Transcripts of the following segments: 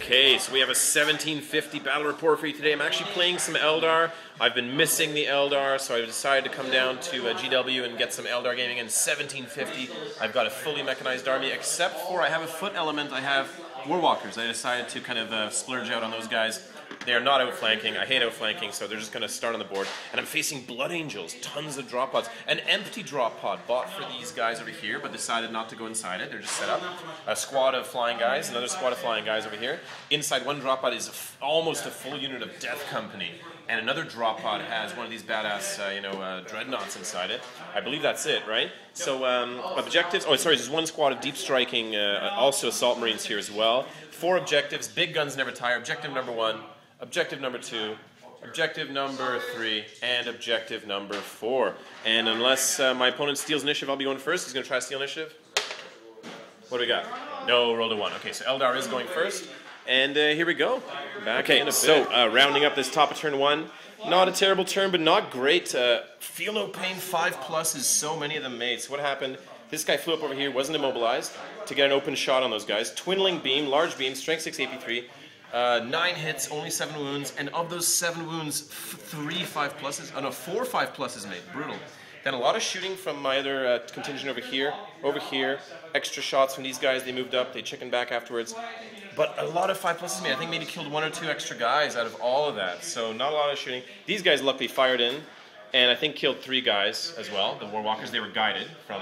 Okay, so we have a 1750 battle report for you today. I'm actually playing some Eldar. I've been missing the Eldar, so I decided to come down to GW and get some Eldar gaming in 1750. I've got a fully mechanized army, except for I have a foot element. I have Warwalkers. I decided to kind of splurge out on those guys. They are not outflanking. I hate outflanking, so they're just going to start on the board. And I'm facing Blood Angels, tons of drop pods. An empty drop pod bought for these guys over here, but decided not to go inside it. They're just set up. A squad of flying guys, another squad of flying guys over here. Inside one drop pod is almost a full unit of Death Company. And another drop pod has one of these badass, dreadnoughts inside it. I believe that's it, right? So objectives. Oh, sorry. There's one squad of deep striking, also assault marines here as well. 4 objectives. Big guns never tire. Objective number 1. Objective number 2. Objective number 3. And objective number 4. And unless my opponent steals initiative, I'll be going first. He's going to try to steal initiative. What do we got? No, rolled a 1. Okay, so Eldar is going first. And here we go. Back in a bit. So rounding up this top of turn 1. Not a terrible turn, but not great. Feel no pain, 5+ is so many of them made. So what happened? This guy flew up over here, wasn't immobilized, to get an open shot on those guys. Twinling beam, large beam, strength 6, AP3. 9 hits, only 7 wounds. And of those 7 wounds, 3 5+. Oh no, 4 5+ made. Brutal. Then a lot of shooting from my other contingent over here, extra shots from these guys. They moved up, they chickened back afterwards. But a lot of 5+ made. I think maybe killed 1 or 2 extra guys out of all of that. So not a lot of shooting. These guys luckily fired in, and I think killed 3 guys as well. The Warwalkers, they were guided from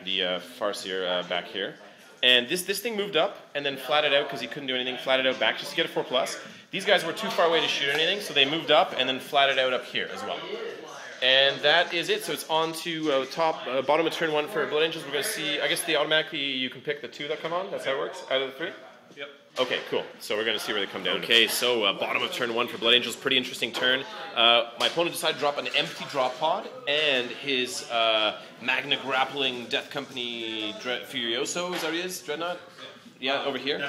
the Farseer back here. And this thing moved up and then flatted out because he couldn't do anything. Flatted out back just to get a 4+. These guys were too far away to shoot anything, so they moved up and then flatted out up here as well. And that is it. So it's on to bottom of turn 1 for Blood Angels. We're going to see, I guess you can pick the 2 that come on. That's how it works, out of the 3? Yep. Okay, cool. So we're going to see where they come down. Okay, so bottom of turn 1 for Blood Angels. Pretty interesting turn. My opponent decided to drop an empty drop pod and his Magna Grappling Death Company Furioso, is that what he is? Dreadnought? Yeah, over here?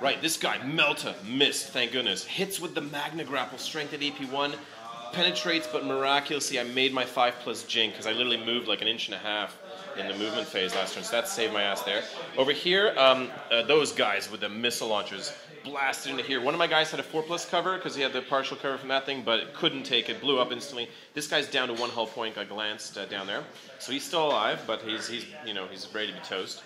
Right, this guy, Melta, missed, thank goodness. Hits with the Magna Grapple, strength at AP1. Penetrates, but miraculously I made my 5+ jink because I literally moved like 1.5 inches in the movement phase last turn, so that saved my ass there. Over here, those guys with the missile launchers blasted into here. One of my guys had a 4+ cover because he had the partial cover from that thing, but it couldn't take it, blew up instantly. This guy's down to 1 hull point. I glanced down there, so he's still alive, but he's ready to be toast.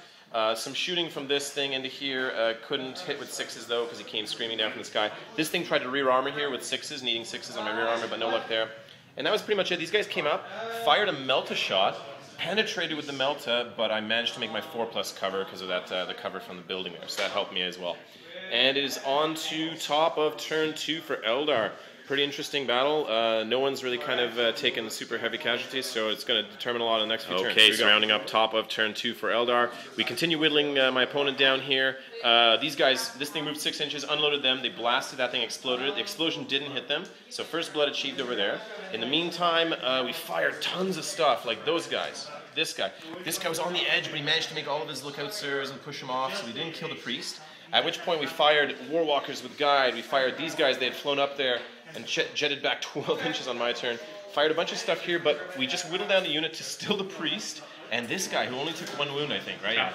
Some shooting from this thing into here, couldn't hit with 6s though because he came screaming down from the sky. This thing tried to rear armor here with 6s, needing 6s on my rear armor, but no luck there. And that was pretty much it. These guys came up, fired a Melta shot, penetrated with the Melta, but I managed to make my 4+ cover because of that the cover from the building there, so that helped me as well. And it is on to top of turn 2 for Eldar. Pretty interesting battle. No one's really kind of taken super heavy casualties, so it's going to determine a lot in the next few turns. Okay, so rounding up top of turn 2 for Eldar. We continue whittling my opponent down here. These guys, this thing moved 6 inches, unloaded them, they blasted, that thing exploded. The explosion didn't hit them, so first blood achieved over there. In the meantime, we fired tons of stuff, like those guys. This guy was on the edge, but he managed to make all of his lookout sirs and push him off, so we didn't kill the priest. At which point we fired Warwalkers with guide. We fired these guys, they had flown up there and jetted back 12 inches on my turn. Fired a bunch of stuff here, but we just whittled down the unit to still the priest and this guy who only took 1 wound, I think, right?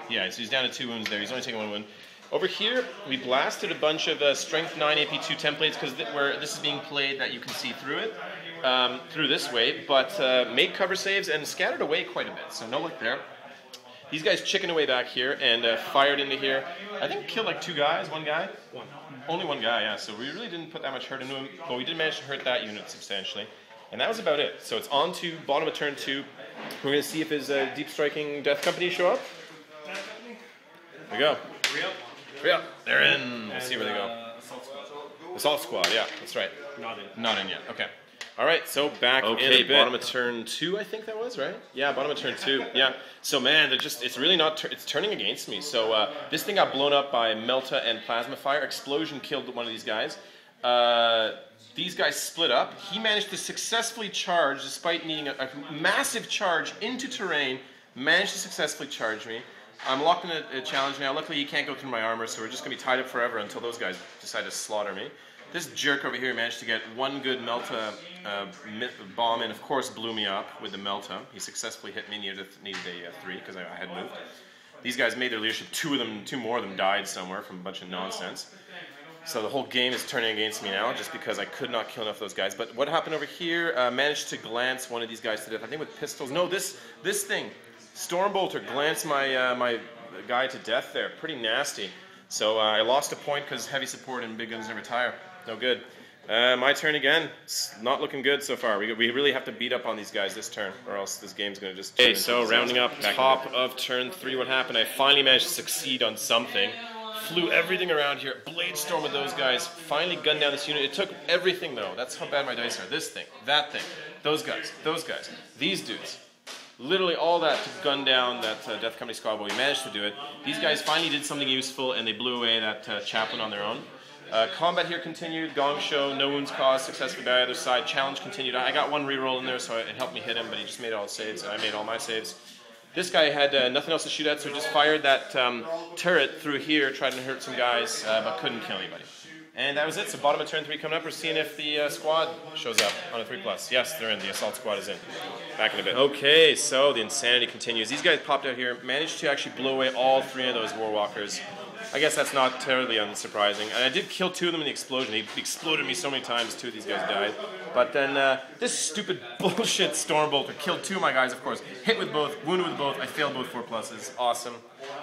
Yeah, so he's down to 2 wounds there. He's only taking 1 wound. Over here, we blasted a bunch of Strength 9 AP2 templates because where this is being played that you can see through it, through this way, but made cover saves and scattered away quite a bit, so no luck there. These guys chickened away back here and fired into here. I think killed like 2 guys, 1 guy? Only 1 guy, yeah, so we really didn't put that much hurt into him, but we did manage to hurt that unit substantially. And that was about it. So it's on to bottom of turn 2. We're going to see if his deep striking Death Company show up. Here we go. Hurry up. They're in. We'll see where they go. Assault Squad, yeah, that's right. Not in yet, okay. All right, so back in a bit. Bottom of turn 2, I think that was, right? Yeah, bottom of turn 2. Yeah. So man, it's really not. It's turning against me. So this thing got blown up by Melta and Plasma Fire. Explosion killed one of these guys. These guys split up. He managed to successfully charge, despite needing a massive charge into terrain. Managed to successfully charge me. I'm locked in a challenge now. Luckily, he can't go through my armor, so we're just gonna be tied up forever until those guys decide to slaughter me. This jerk over here managed to get 1 good Melta bomb and of course blew me up with the Melta. He successfully hit me, needed a 3 because I had moved. These guys made their leadership. Two more of them died somewhere from a bunch of nonsense. So the whole game is turning against me now just because I could not kill enough of those guys. But what happened over here, managed to glance one of these guys to death. I think with pistols. No, this thing, Stormbolter glanced my guy to death there. Pretty nasty. So I lost a point because heavy support and big guns never tire. No good. My turn again. It's not looking good so far. We really have to beat up on these guys this turn, or else this game's going to just... Okay, so rounding up top of turn 3, what happened? I finally managed to succeed on something. Flew everything around here. Bladestorm with those guys. Finally gunned down this unit. It took everything, though. That's how bad my dice are. This thing, that thing, those guys, these dudes. Literally all that to gun down that Death Company squad, but we managed to do it. These guys finally did something useful, and they blew away that chaplain on their own. Combat here continued. Gong show. No wounds caused. Successfully by either side. Challenge continued. I got one reroll in there, so it helped me hit him, but he just made all the saves, and I made all my saves. This guy had nothing else to shoot at, so he just fired that turret through here, tried to hurt some guys, but couldn't kill anybody. And that was it. So bottom of turn 3 coming up. We're seeing if the squad shows up on a 3+. Yes, they're in. The assault squad is in. Back in a bit. Okay, so the insanity continues. These guys popped out here, managed to actually blow away all 3 of those Warwalkers. I guess that's not terribly unsurprising. And I did kill 2 of them in the explosion. He exploded me so many times, 2 of these guys died. But then this stupid bullshit Stormbolter killed 2 of my guys, of course. Hit with both, wounded with both. I failed both 4+. Awesome.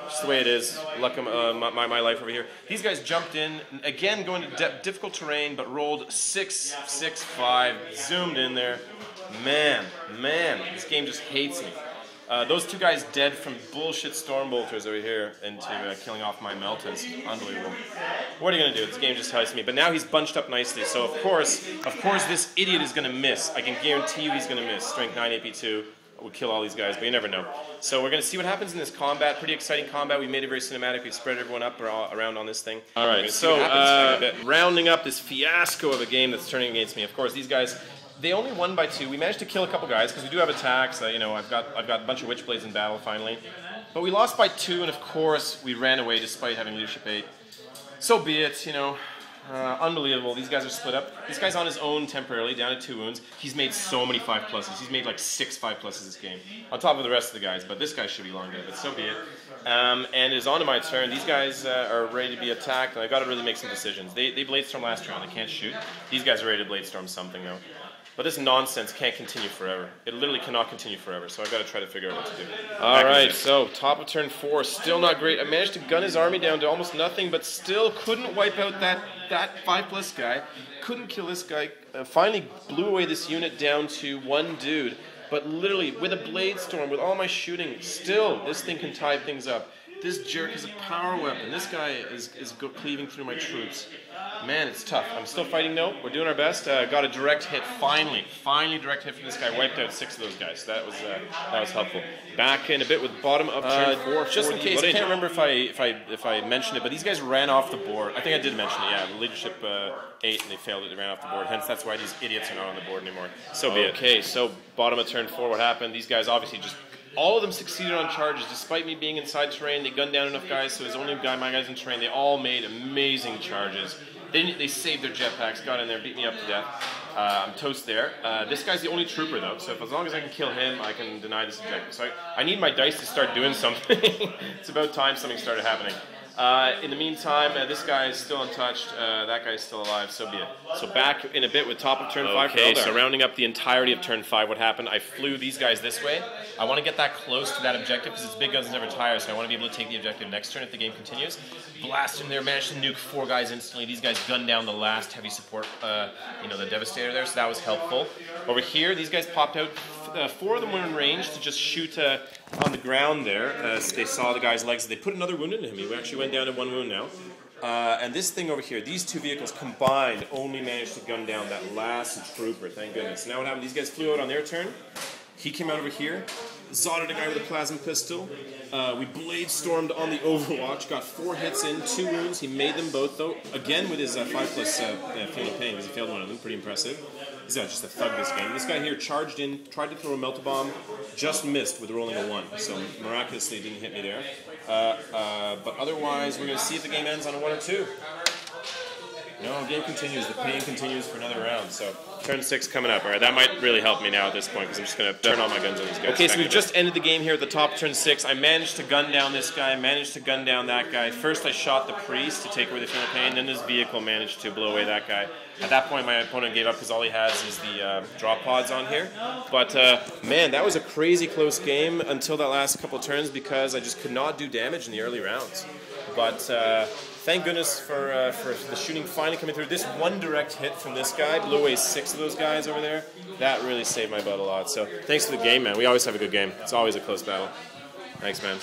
Just the way it is. Luck of my life over here. These guys jumped in, again going to difficult terrain, but rolled 6, 6, 5, zoomed in there. Man, this game just hates me. Those 2 guys dead from bullshit Stormbolters over here into killing off my Meltas. Unbelievable. What are you going to do? This game just hates me. But now he's bunched up nicely, so of course this idiot is going to miss. I can guarantee you he's going to miss. Strength 9, AP2 would kill all these guys, but you never know. So we're going to see what happens in this combat. Pretty exciting combat. We made it very cinematic. We've spread everyone up around on this thing. All right, so rounding up this fiasco of a game that's turning against me. Of course, these guys... They only won by 2. We managed to kill a couple guys because we do have attacks. You know, I've got a bunch of Witchblades in battle finally, but we lost by 2, and of course we ran away despite having leadership 8. So be it. You know, unbelievable. These guys are split up. This guy's on his own temporarily, down to 2 wounds. He's made so many 5+. He's made like 6 5+ this game, on top of the rest of the guys. But this guy should be long dead. But so be it. And it is on to my turn. These guys are ready to be attacked, and I've got to really make some decisions. They Bladestorm last round. They can't shoot. These guys are ready to Bladestorm something though. But this nonsense can't continue forever. It literally cannot continue forever, so I've got to try to figure out what to do. Alright, so top of turn 4, still not great. I managed to gun his army down to almost nothing, but still couldn't wipe out that 5+ guy. Couldn't kill this guy. Finally blew away this unit down to 1 dude. But literally, with a Bladestorm, with all my shooting, still, this thing can tie things up. This jerk is a power weapon. This guy is cleaving through my troops. Man, it's tough. I'm still fighting though. We're doing our best. Got a direct hit. Finally direct hit from this guy. Wiped out 6 of those guys. That was helpful. Back in a bit with bottom of turn 4. Just in case, I can't remember if I mentioned it, but these guys ran off the board. I think I did mention it. Yeah, the leadership 8, and they failed it. They ran off the board. Hence, that's why these idiots are not on the board anymore. So be it. Okay, so bottom of turn 4. What happened? These guys obviously just. All of them succeeded on charges, despite me being inside terrain. They gunned down enough guys, so as only my guys in terrain. They all made amazing charges. They saved their jetpacks, got in there, beat me up to death. I'm toast there. This guy's the only trooper though, so as long as I can kill him, I can deny this objective. So I need my dice to start doing something. It's about time something started happening. In the meantime, this guy is still untouched. That guy's still alive, so be it. So back in a bit with top of turn 5 for Eldar. Okay, so rounding up the entirety of turn 5, what happened? I flew these guys this way. I want to get that close to that objective because its big guns never tire, so I want to be able to take the objective next turn if the game continues. Blast him there, managed to nuke 4 guys instantly. These guys gunned down the last heavy support, the Devastator there, so that was helpful. Over here, these guys popped out. 4 of them were in range to just shoot on the ground there. They saw the guy's legs. They put another wound into him. He actually went down to 1 wound now. And this thing over here, these 2 vehicles combined only managed to gun down that last trooper, thank goodness. Now what happened? These guys flew out on their turn. He came out over here, zotted a guy with a plasma pistol. We Bladestormed on the Overwatch, got 4 hits in, 2 wounds. He made them both, though, again with his 5+ field of pain, because he failed one of them. Pretty impressive. He's not just a thug this game. This guy here charged in, tried to throw a melt-a-bomb, just missed with rolling a 1. So miraculously didn't hit me there. But otherwise, we're going to see if the game ends on a 1 or 2. No, the game continues. The pain continues for another round. So Turn 6 coming up. All right, that might really help me now at this point because I'm just going to turn all my guns on these guys. Okay, so we've just ended the game here at the top of turn 6. I managed to gun down this guy, managed to gun down that guy. First I shot the priest to take away the Funeral Pain, then his vehicle managed to blow away that guy. At that point my opponent gave up because all he has is the drop pods on here. But man, that was a crazy close game until that last couple turns because I just could not do damage in the early rounds. But thank goodness for the shooting finally coming through. This one direct hit from this guy blew away 6 of those guys over there. That really saved my butt a lot. So thanks for the game, man. We always have a good game. It's always a close battle. Thanks, man.